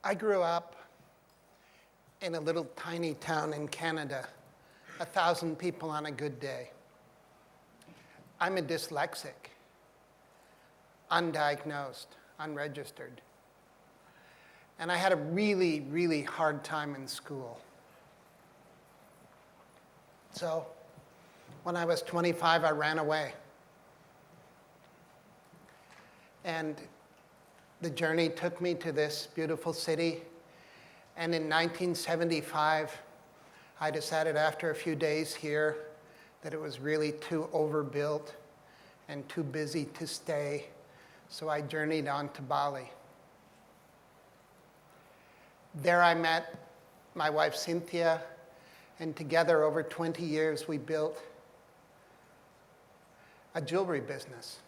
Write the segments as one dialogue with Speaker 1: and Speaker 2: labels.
Speaker 1: I grew up in a little tiny town in Canada, 1,000 people on a good day. I'm a dyslexic, undiagnosed, unregistered. And I had a really, really hard time in school. So when I was 25, I ran away. And the journey took me to this beautiful city. And in 1975, I decided after a few days here that it was really too overbuilt and too busy to stay. So I journeyed on to Bali. There I met my wife, Cynthia, and together over 20 years we built a jewelry business.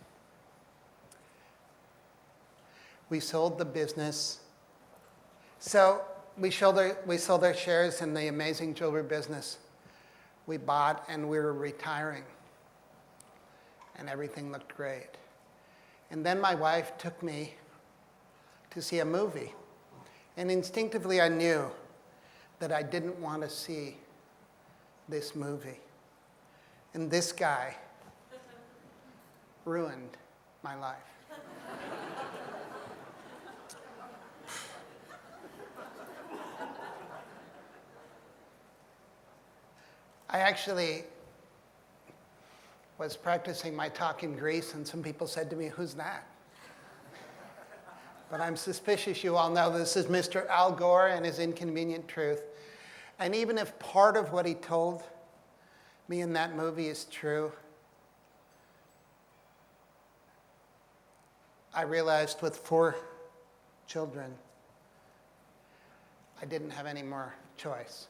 Speaker 1: We sold the business. So we sold our shares in the amazing jewelry business we bought, and we were retiring. And everything looked great. And then my wife took me to see a movie. And instinctively I knew that I didn't want to see this movie. And this guy ruined my life. I actually was practicing my talk in Greece, and some people said to me, "Who's that?" But I'm suspicious you all know this is Mr. Al Gore and his Inconvenient Truth. And even if part of what he told me in that movie is true, I realized with 4 children, I didn't have any more choice,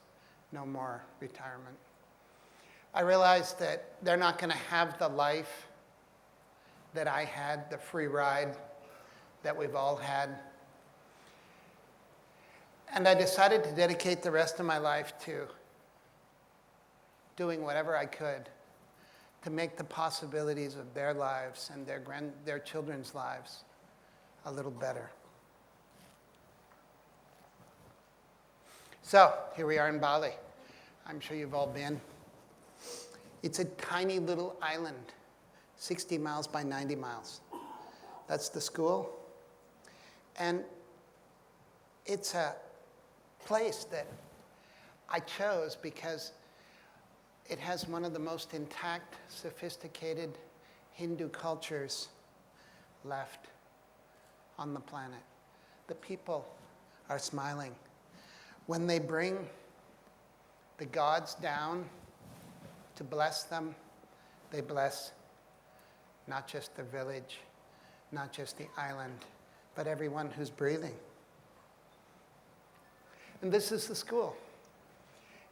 Speaker 1: no more retirement. I realized that they're not going to have the life that I had, the free ride that we've all had. And I decided to dedicate the rest of my life to doing whatever I could to make the possibilities of their lives and their children's lives a little better. So here we are in Bali. I'm sure you've all been. It's a tiny little island, 60 miles by 90 miles. That's the school. And it's a place that I chose because it has one of the most intact, sophisticated Hindu cultures left on the planet. The people are smiling. When they bring the gods down to bless them, they bless not just the village, not just the island, but everyone who's breathing. And this is the school.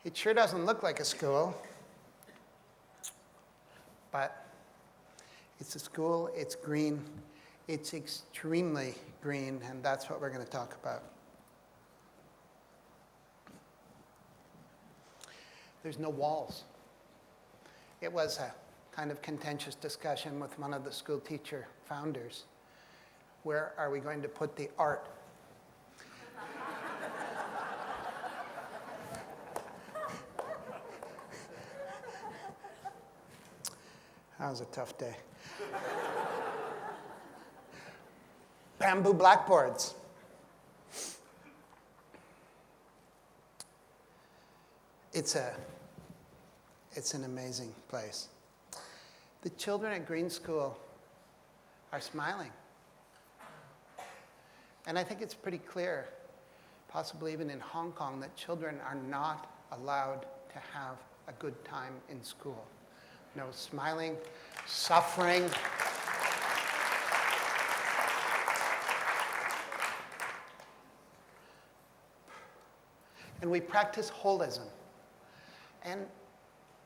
Speaker 1: It sure doesn't look like a school, but it's a school, it's green, it's extremely green, and that's what we're going to talk about. There's no walls. It was a kind of contentious discussion with one of the school teacher founders. Where are we going to put the art? That was a tough day. Bamboo blackboards. It's an amazing place. The children at Green School are smiling. And I think it's pretty clear, possibly even in Hong Kong, that children are not allowed to have a good time in school. No smiling, suffering. And we practice holism. And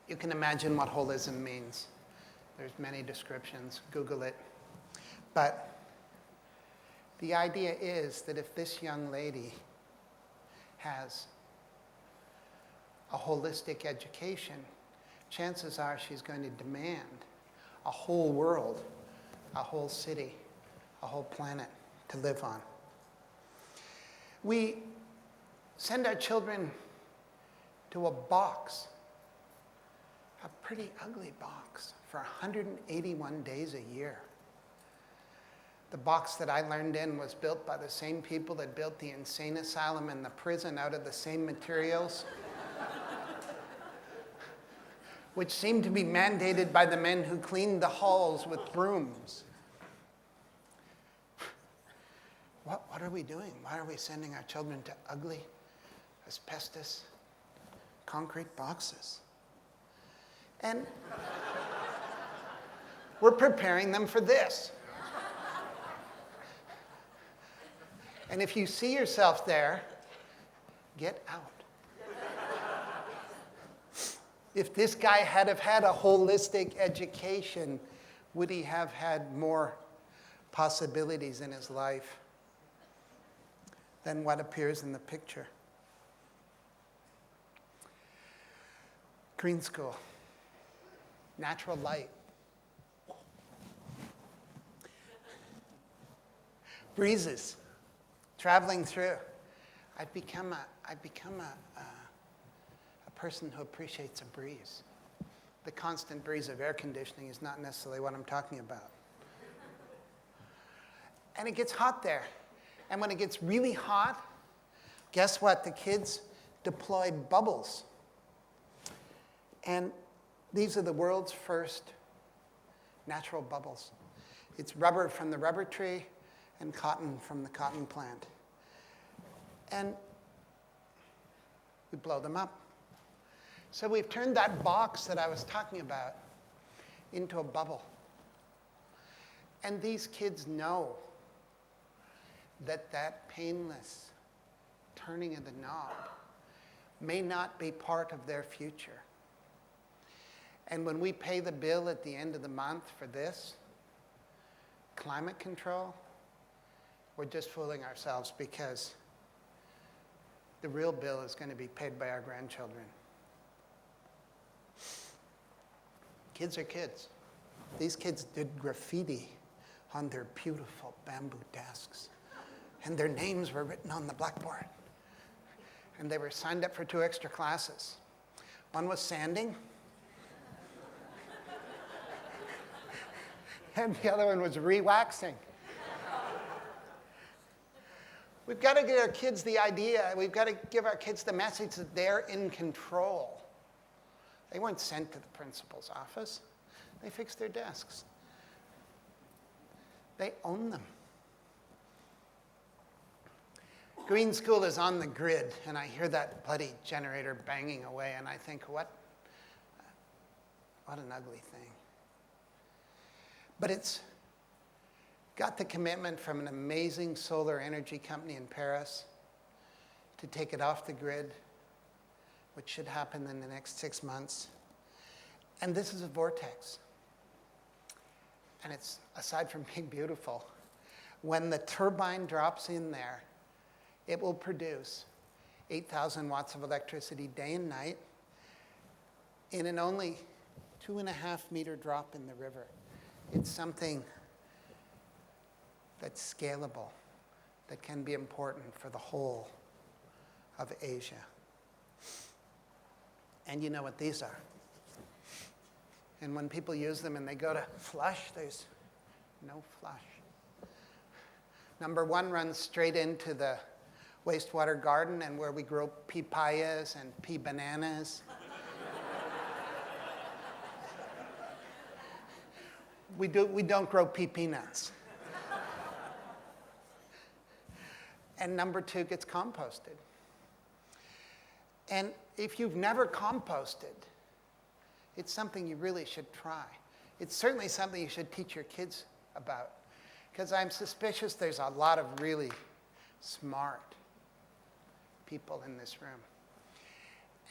Speaker 1: you can imagine what holism means. There's many descriptions. Google it. But the idea is that if this young lady has a holistic education, chances are she's going to demand a whole world, a whole city, a whole planet to live on. We send our children to a box, a pretty ugly box, for 181 days a year. The box that I learned in was built by the same people that built the insane asylum and the prison out of the same materials, which seemed to be mandated by the men who cleaned the halls with brooms. What are we doing? Why are we sending our children to ugly, asbestos, concrete boxes? And we're preparing them for this. And if you see yourself there, get out. If this guy had have had a holistic education, would he have had more possibilities in his life than what appears in the picture? Green school, natural light. Breezes, traveling through. I've become a person who appreciates a breeze. The constant breeze of air conditioning is not necessarily what I'm talking about. And it gets hot there. And when it gets really hot, guess what? The kids deploy bubbles. And these are the world's first natural bubbles. It's rubber from the rubber tree and cotton from the cotton plant. And we blow them up. So we've turned that box that I was talking about into a bubble. And these kids know that that painless turning of the knob may not be part of their future. And when we pay the bill at the end of the month for this, climate control, we're just fooling ourselves, because the real bill is going to be paid by our grandchildren. Kids are kids. These kids did graffiti on their beautiful bamboo desks. And their names were written on the blackboard. And they were signed up for 2 extra classes. One was sanding. And the other one was re-waxing. We've got to give our kids the idea, we've got to give our kids the message that they're in control. They weren't sent to the principal's office. They fixed their desks. They own them. Green school is on the grid, and I hear that bloody generator banging away, and I think, what an ugly thing. But it's got the commitment from an amazing solar energy company in Paris to take it off the grid, which should happen in the next 6 months. And this is a vortex. And it's, aside from being beautiful, when the turbine drops in there, it will produce 8,000 watts of electricity day and night in an only 2.5 meter drop in the river. It's something that's scalable, that can be important for the whole of Asia. And you know what these are. And when people use them and they go to flush, there's no flush. Number 1 runs straight into the wastewater garden, and where we grow pea payas and pea bananas. We don't grow pea peanuts. And number 2 gets composted. And if you've never composted, it's something you really should try. It's certainly something you should teach your kids about, because I'm suspicious there's a lot of really smart people in this room.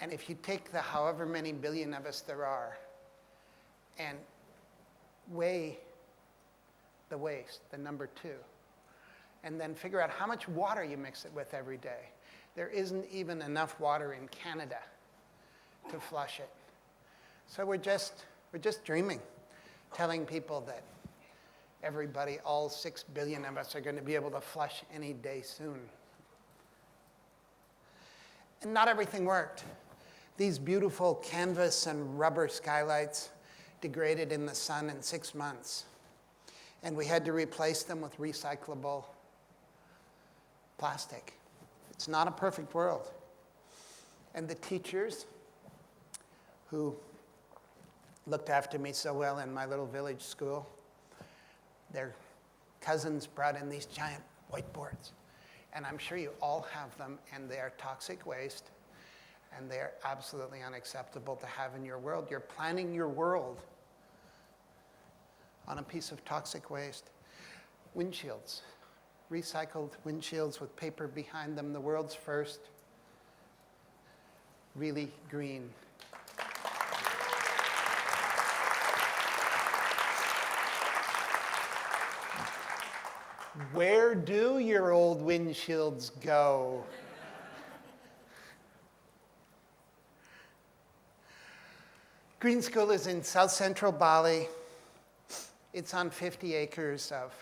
Speaker 1: And if you take the however many billion of us there are and weigh the waste, the number 2, and then figure out how much water you mix it with every day. There isn't even enough water in Canada to flush it. So we're just dreaming, telling people that everybody, all 6 billion of us, are going to be able to flush any day soon. And not everything worked. These beautiful canvas and rubber skylights degraded in the sun in 6 months. And we had to replace them with recyclable plastic. It's not a perfect world. And the teachers who looked after me so well in my little village school, their cousins brought in these giant whiteboards. And I'm sure you all have them, and they are toxic waste, and they are absolutely unacceptable to have in your world. You're planning your world on a piece of toxic waste. Windshields, recycled windshields with paper behind them, the world's first really green. Where do your old windshields go? Green School is in south central Bali. It's on 50 acres of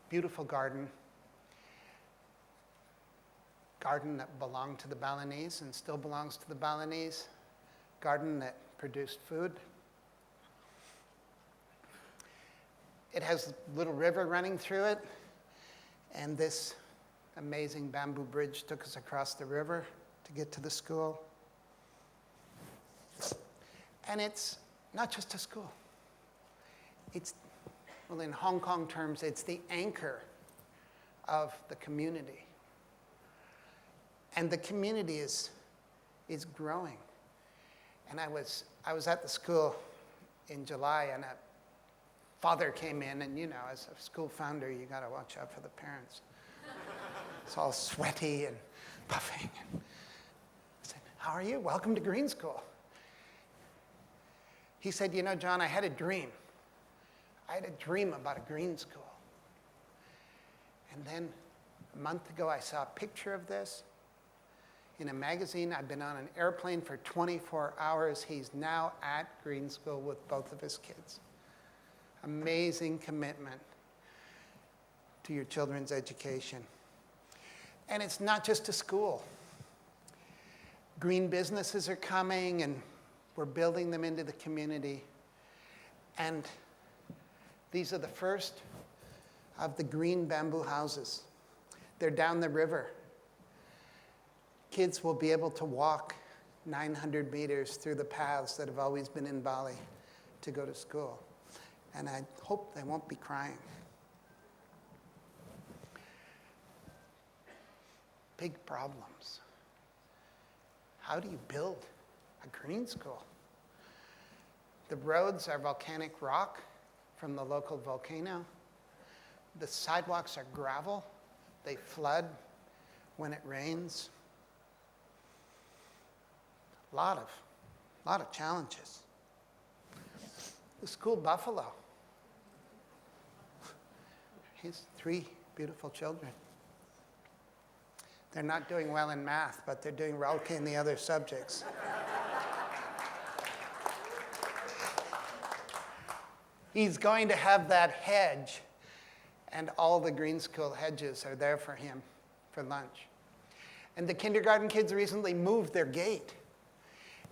Speaker 1: beautiful garden that belonged to the Balinese and still belongs to the Balinese, garden that produced food. It has a little river running through it, and this amazing bamboo bridge took us across the river to get to the school. And it's not just a school. It's, well, in Hong Kong terms, it's the anchor of the community. And the community is growing. And I was at the school in July, and a father came in, and you know, as a school founder, you got to watch out for the parents. It's all sweaty and puffing. I said, "How are you? Welcome to Green School." He said, "You know, John, I had a dream. I had a dream about a green school. And then a month ago, I saw a picture of this in a magazine. I've been on an airplane for 24 hours. He's now at Green School with both of his kids." Amazing commitment to your children's education. And it's not just a school. Green businesses are coming, and we're building them into the community. And these are the first of the green bamboo houses. They're down the river. Kids will be able to walk 900 meters through the paths that have always been in Bali to go to school. And I hope they won't be crying. Big problems. How do you build a green school? The roads are volcanic rock from the local volcano. The sidewalks are gravel. They flood when it rains. A lot of challenges. The school buffalo. He's 3 beautiful children. They're not doing well in math, but they're doing okay in the other subjects. He's going to have that hedge, and all the Green School hedges are there for him for lunch. And the kindergarten kids recently moved their gate.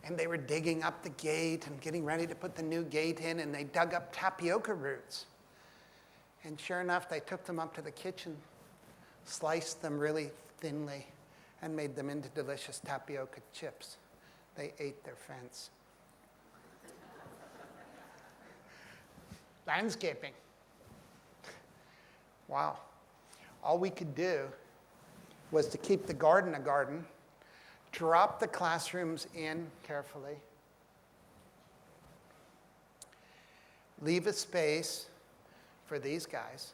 Speaker 1: And they were digging up the gate and getting ready to put the new gate in, and they dug up tapioca roots. And sure enough, they took them up to the kitchen, sliced them really thinly, and made them into delicious tapioca chips. They ate their fence. Landscaping. Wow. All we could do was to keep the garden a garden, drop the classrooms in carefully, leave a space for these guys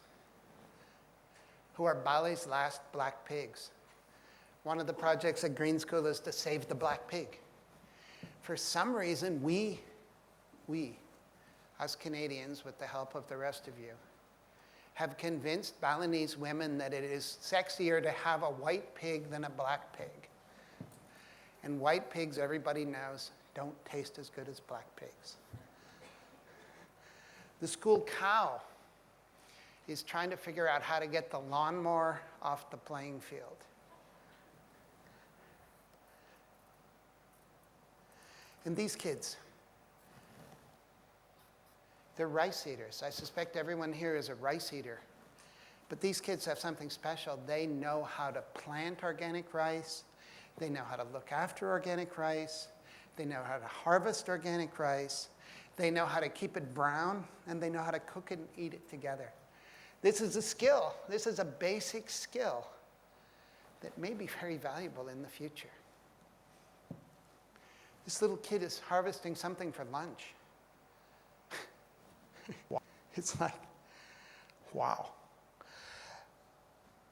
Speaker 1: who are Bali's last black pigs. One of the projects at Green School is to save the black pig. For some reason, we, us Canadians, with the help of the rest of you, have convinced Balinese women that it is sexier to have a white pig than a black pig. And white pigs, everybody knows, don't taste as good as black pigs. The school cow is trying to figure out how to get the lawnmower off the playing field. And these kids, they're rice eaters. I suspect everyone here is a rice eater. But these kids have something special. They know how to plant organic rice. They know how to look after organic rice. They know how to harvest organic rice. They know how to keep it brown, and they know how to cook it and eat it together. This is a skill. This is a basic skill that may be very valuable in the future. This little kid is harvesting something for lunch. It's like, wow.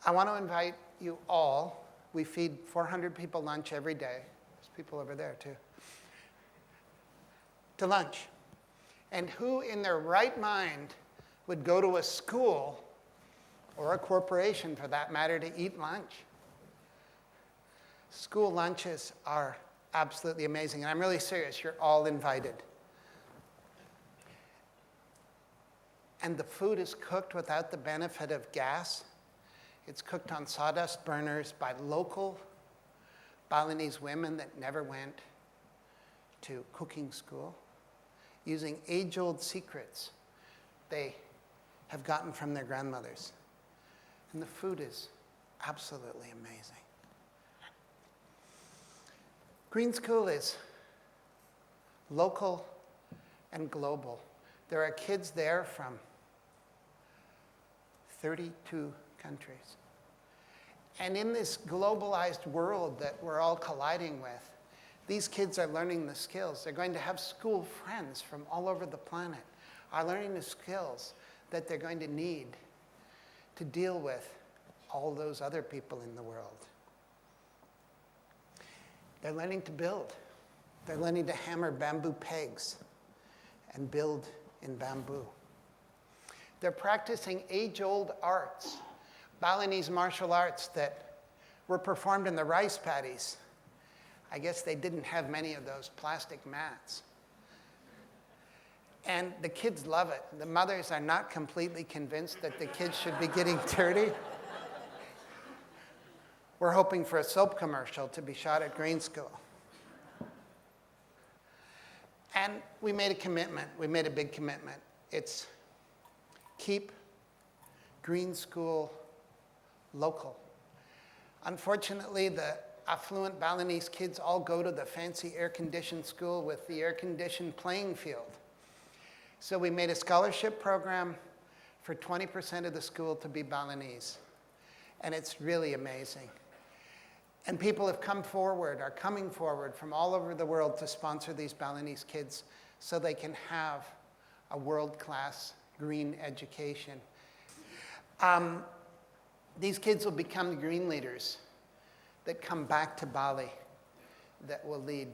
Speaker 1: I want to invite you all. We feed 400 people lunch every day. There's people over there too. To lunch. And who in their right mind would go to a school, or a corporation for that matter, to eat lunch? School lunches are absolutely amazing. And I'm really serious. You're all invited. And the food is cooked without the benefit of gas. It's cooked on sawdust burners by local Balinese women that never went to cooking school, using age-old secrets they have gotten from their grandmothers. And the food is absolutely amazing. Green School is local and global. There are kids there from 32 countries. And in this globalized world that we're all colliding with, these kids are learning the skills. They're going to have school friends from all over the planet, are learning the skills that they're going to need to deal with all those other people in the world. They're learning to build. They're learning to hammer bamboo pegs and build in bamboo. They're practicing age-old arts, Balinese martial arts that were performed in the rice paddies. I guess they didn't have many of those plastic mats. And the kids love it. The mothers are not completely convinced that the kids should be getting dirty. We're hoping for a soap commercial to be shot at Green School. And we made a commitment. We made a big commitment. It's keep Green School local. Unfortunately, the affluent Balinese kids all go to the fancy air-conditioned school with the air-conditioned playing field. So we made a scholarship program for 20% of the school to be Balinese. And it's really amazing. And people have come forward, are coming forward from all over the world to sponsor these Balinese kids so they can have a world-class green education. These kids will become the green leaders that come back to Bali, that will lead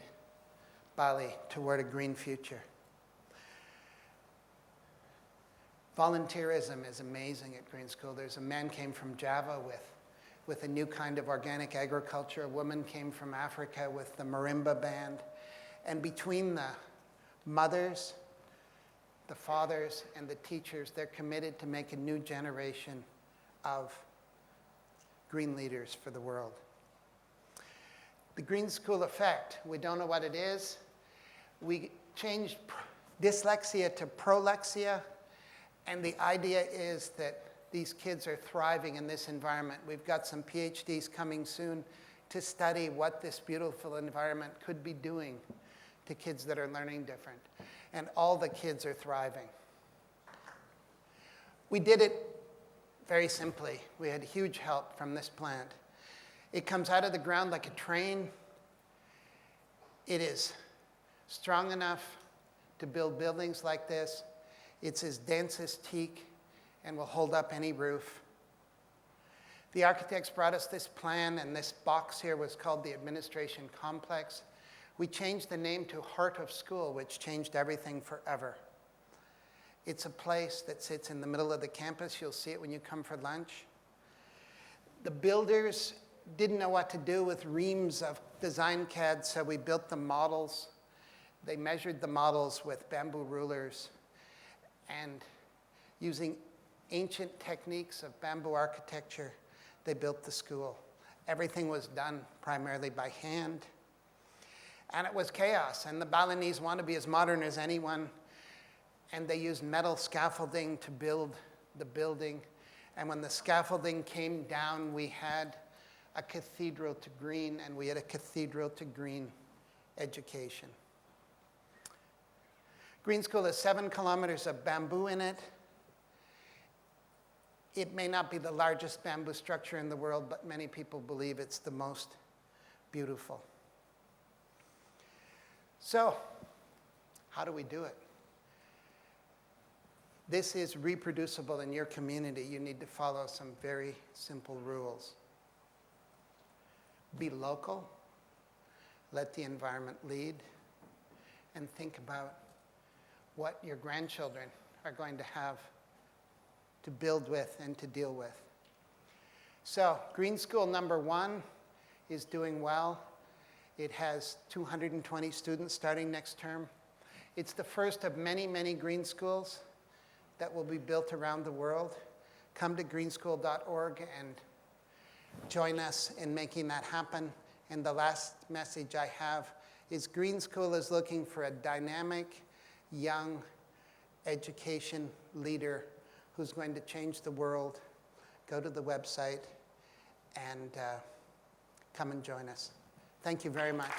Speaker 1: Bali toward a green future. Volunteerism is amazing at Green School. There's a man came from Java with a new kind of organic agriculture. A woman came from Africa with the marimba band. And between the mothers, the fathers, and the teachers, they're committed to make a new generation of green leaders for the world. The Green School effect, we don't know what it is. We changed dyslexia to prolexia, and the idea is that these kids are thriving in this environment. We've got some PhDs coming soon to study what this beautiful environment could be doing to kids that are learning different. And all the kids are thriving. We did it very simply. We had huge help from this plant. It comes out of the ground like a train. It is strong enough to build buildings like this. It's as dense as teak and will hold up any roof. The architects brought us this plan, and this box here was called the Administration Complex. We changed the name to Heart of School, which changed everything forever. It's a place that sits in the middle of the campus. You'll see it when you come for lunch. The builders didn't know what to do with reams of design CAD, so we built the models. They measured the models with bamboo rulers, and using ancient techniques of bamboo architecture, they built the school. Everything was done primarily by hand. And it was chaos. And the Balinese want to be as modern as anyone. And they used metal scaffolding to build the building. And when the scaffolding came down, we had a cathedral to green, and we had a cathedral to green education. Green School has 7 kilometers of bamboo in it. It may not be the largest bamboo structure in the world, but many people believe it's the most beautiful. So, how do we do it? This is reproducible in your community. You need to follow some very simple rules. Be local, let the environment lead, and think about what your grandchildren are going to have to build with and to deal with. So, Green School number 1 is doing well. It has 220 students starting next term. It's the first of many, many green schools that will be built around the world. Come to greenschool.org and join us in making that happen. And the last message I have is Green School is looking for a dynamic, young education leader who's going to change the world. Go to the website and come and join us. Thank you very much.